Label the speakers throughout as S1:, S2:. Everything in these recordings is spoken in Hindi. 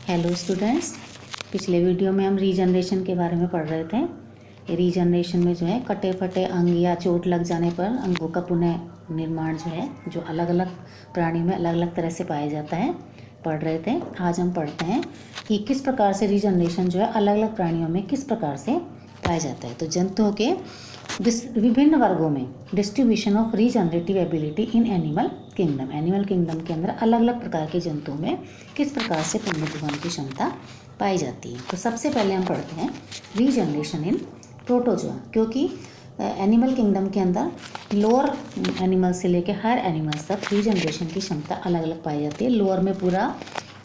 S1: हेलो स्टूडेंट्स, पिछले वीडियो में हम रीजनरेशन के बारे में पढ़ रहे थे। रीजनरेशन में जो है कटे फटे अंग या चोट लग जाने पर अंगों का पुनः निर्माण जो है जो अलग अलग प्राणी में अलग अलग तरह से पाया जाता है पढ़ रहे थे। आज हम पढ़ते हैं कि किस प्रकार से रीजनरेशन जो है अलग अलग प्राणियों में किस प्रकार से पाया जाता है। तो जंतुओं के विभिन्न वर्गों में distribution of regenerative ability in animal kingdom के अंदर अलग अलग प्रकार के जंतुओं में किस प्रकार से पुनरुत्थान की क्षमता पाई जाती है। तो सबसे पहले हम पढ़ते हैं रीजनरेशन इन प्रोटोजोआ, क्योंकि एनिमल किंगडम के अंदर लोअर एनिमल से लेकर हायर एनिमल्स तक रीजनरेशन की क्षमता अलग अलग पाई जाती है। लोअर में पूरा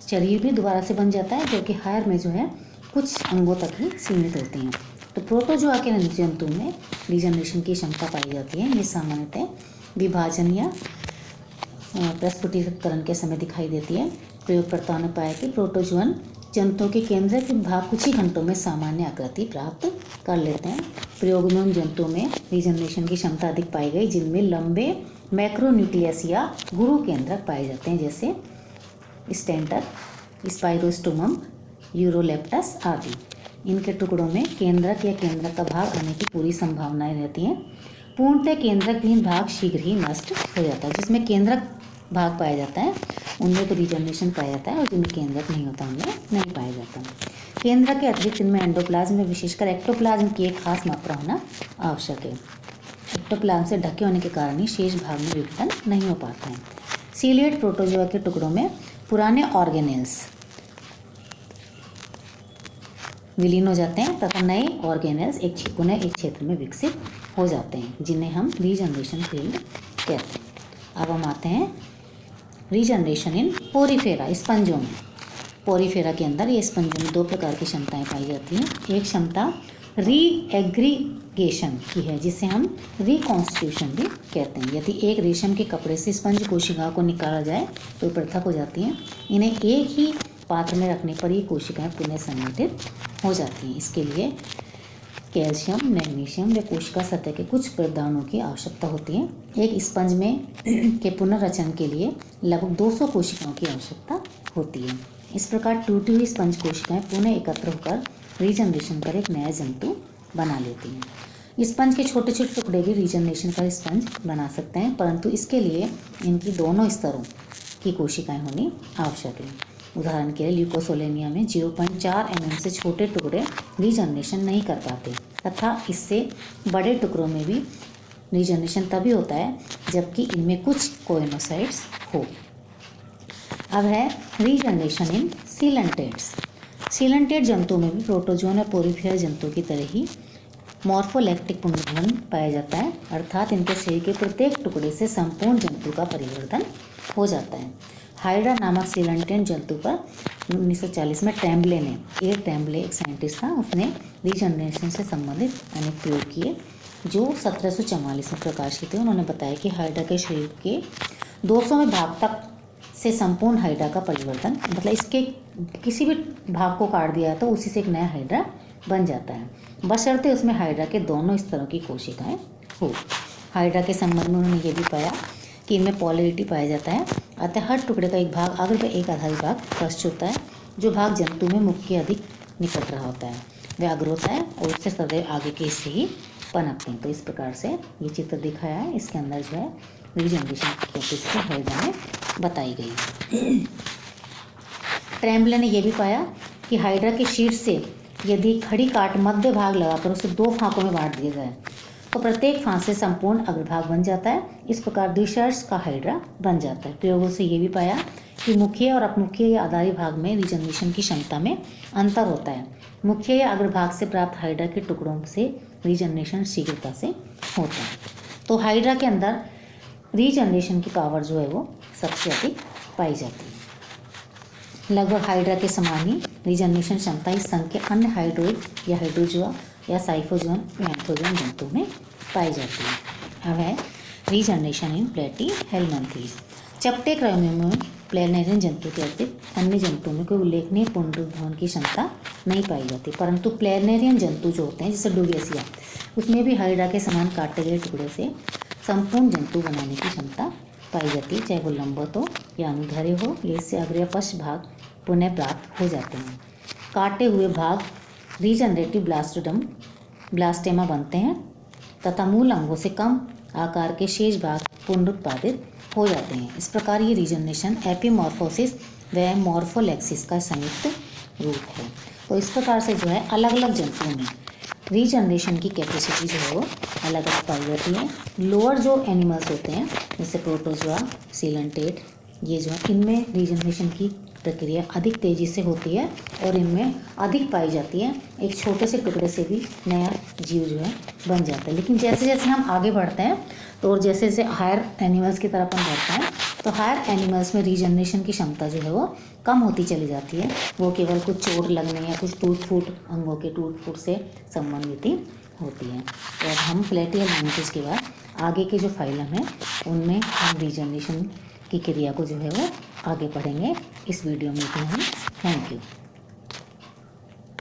S1: शरीर भी दोबारा से बन जाता है, जबकि हायर में जो है कुछ अंगों तक ही सीमित होते हैं। तो प्रोटोजोआ के जंतु में रीजनरेशन की क्षमता पाई जाती है। ये सामान्यतः विभाजन या प्रस्फुटीकरण के समय दिखाई देती है। प्रयोगकर्ताओं ने पाया कि प्रोटोजोअन जंतुओं के केंद्रक भाग कुछ ही घंटों में सामान्य आकृति प्राप्त कर लेते हैं। प्रयोग में उन जंतुओं में रीजनरेशन की क्षमता अधिक पाई गई जिनमें लंबे मैक्रोन्यूक्लियस या गुरु केंद्रक पाए जाते हैं, जैसे स्टेंटर, स्पाइरोस्टोमम, यूरोलेप्टस आदि। इनके टुकड़ों में केंद्रक या केंद्रक का भाग आने की पूरी संभावनाएं रहती हैं। पूर्णतः केंद्रक विहीन भाग शीघ्र ही नष्ट हो जाता है। जिसमें केंद्रक भाग पाया जाता है उनमें तो रीजनरेशन पाया जाता है, और जिनमें केंद्रक नहीं होता उनमें नहीं पाया जाता। केंद्रक के अतिरिक्त इनमें एंडोप्लाज्म में विशेषकर एक्टोप्लाज्म की एक खास मात्रा होना आवश्यक है। एक्टोप्लाज्म से ढके होने के कारण ही शेष भाग में विघटन नहीं हो पाता है। सीलिएट प्रोटोजोआ के टुकड़ों में पुराने ऑर्गेनेल्स विलीन हो जाते हैं तथा नए ऑर्गेनेल्स पुनः एक क्षेत्र में विकसित हो जाते हैं, जिन्हें हम रीजनरेशन फील्ड कहते हैं। अब हम आते हैं रीजनरेशन इन पोरीफेरा, स्पंजों में। पोरीफेरा के अंदर ये स्पंजों में दो प्रकार की क्षमताएं पाई जाती हैं। एक क्षमता रीएग्रीगेशन की है, जिसे हम रिकॉन्स्टिट्यूशन भी कहते हैं। यदि एक रेशम के कपड़े से स्पंज कोशिकाओं को निकाला जाए तो पृथक हो जाती हैं। इन्हें एक ही पात्र में रखने पर ये कोशिकाएं पुनः संगठित हो जाती हैं। इसके लिए कैल्शियम, मैग्नीशियम व कोशिका सतह के कुछ प्रदानों की आवश्यकता होती है। एक स्पंज में के पुनर्रचन के लिए लगभग 200 कोशिकाओं की आवश्यकता होती है। इस प्रकार टूटी हुई स्पंज कोशिकाएं पुनः एकत्र होकर रीजनरेशन कर एक नया जंतु बना लेती हैं। स्पंज के छोटे छोटे टुकड़े भी रीजनरेशन कर स्पंज बना सकते हैं, परंतु इसके लिए इनकी दोनों स्तरों की कोशिकाएं होनी आवश्यक है। उदाहरण के लिए ल्यूकोसोलेनिया में 0.4 mm से छोटे टुकड़े रीजनरेशन नहीं कर पाते, तथा इससे बड़े टुकड़ों में भी रीजनरेशन तभी होता है जबकि इनमें कुछ कोइनोसाइट्स हो। अब है रीजनरेशन इन सीलेंटेट्स। सीलेंटेट जंतुओं में भी प्रोटोजोन और पोरीफेरा जंतुओं की तरह ही मॉर्फोलैक्टिक पुनर्भरण पाया जाता है, अर्थात इनके शरीर के प्रत्येक टुकड़े से संपूर्ण जंतु का परिवर्तन हो जाता है। हाइड्रा नामक सीलेंटेट जंतु पर 1940 में टैम्बले एक साइंटिस्ट था, उसने रीजनरेशन से संबंधित अनेक प्रयोग किए जो 1744 में प्रकाशित थे। उन्होंने बताया कि हाइड्रा के शरीर के 200वें भाग तक से संपूर्ण हाइड्रा का परिवर्तन, मतलब इसके किसी भी भाग को काट दिया तो उसी से एक नया हाइड्रा बन जाता है, बशर्ते उसमें हाइड्रा के दोनों स्तरों की कोशिकाएं हो। हाइड्रा के संबंध में उन्होंने ये भी पाया कि इनमें पॉलरिटी पाया जाता है, अतः हर टुकड़े का एक भाग अग्र व एक आधारी भाग पश्च होता है। जो भाग जंतु में मुख के अधिक निकट रहा होता है वह अग्र होता है, और उससे सदैव आगे के हिस्से ही पनपते हैं। तो इस प्रकार से ये चित्र दिखाया है, इसके अंदर जो है रीजनरेशन की कैपेसिटी हाइड्रा में बताई गई। ट्रेम्बले ने यह भी पाया कि हाइड्रा के शीर्ष से यदि खड़ी काट मध्य भाग लगाकर उसे 2 फांकों में बांट दिया जाए तो प्रत्येक फांक से संपूर्ण अग्रभाग बन जाता है। इस प्रकार द्विशीर्ष का हाइड्रा बन जाता है। प्रयोगों से ये भी पाया कि मुख्य और अपमुख्य या आधारी भाग में रीजनरेशन की क्षमता में अंतर होता है। मुख्य या अग्रभाग से प्राप्त हाइड्रा के टुकड़ों से रीजनरेशन शीघ्रता से होता है। तो हाइड्रा के अंदर रीजनरेशन की पावर जो है वो सबसे अधिक पाई जाती है। लगभग हाइड्रा के समान ही रीजनरेशन क्षमता इस संघ के अन्य हाइड्रोइड या हाइड्रोजोआ या साइफोजोन या एंथोजोन जंतु में पाई जाती है। अब है रीजनरेशन इन प्लेटीहेल्मिन्थेस। चपटे क्रमियों में प्लेनेरियन जंतु के अतिरिक्त अन्य जंतुओं में कोई उल्लेखनीय पुनरुत्थान की क्षमता नहीं पाई जाती, परंतु प्लेनेरियन जंतु जो होते हैं जैसे डुगेसिया, उसमें भी हाइड्रा के समान काटे गए टुकड़े से संपूर्ण जंतु बनाने की क्षमता पाई जाती है, चाहे वो लंबवत हो या अनुदैर्घ्य हो, या इससे अग्र या पश्च भाग पुनः प्राप्त हो जाते हैं। काटे हुए भाग रीजनरेटिव ब्लास्टेमा बनते हैं तथा मूल अंगों से कम आकार के शेष भाग पुनरुत्पादित हो जाते हैं। इस प्रकार ये रीजनरेशन एपिमॉर्फोसिस व मॉर्फोलेक्सिस का संयुक्त रूप है। तो इस प्रकार से जो है अलग अलग जंतुओं में रीजनरेशन की कैपेसिटी जो है वो अलग अलग पाई जाती है। लोअर जो एनिमल्स होते हैं जैसे प्रोटोजोआ, सीलेंटेट, ये जो है इनमें रीजनरेशन की प्रक्रिया अधिक तेज़ी से होती है और इनमें अधिक पाई जाती है। एक छोटे से टुकड़े से भी नया जीव जो है बन जाता है। लेकिन जैसे जैसे हम आगे बढ़ते हैं तो और जैसे जैसे हायर एनिमल्स की तरफ हम बढ़ते हैं तो हायर एनिमल्स में रीजनरेशन की क्षमता जो है वो कम होती चली जाती है। वो केवल कुछ चोट लगने या कुछ टूट फूट अंगों के टूट फूट से संबंधित ही होती है। तो अब हम प्लेटियल लैंग्वेज के बाद आगे के जो फाइलम है उनमें हम रीजनरेशन की क्रिया को जो है वो आगे पढ़ेंगे। इस वीडियो में इतना ही। Thank you.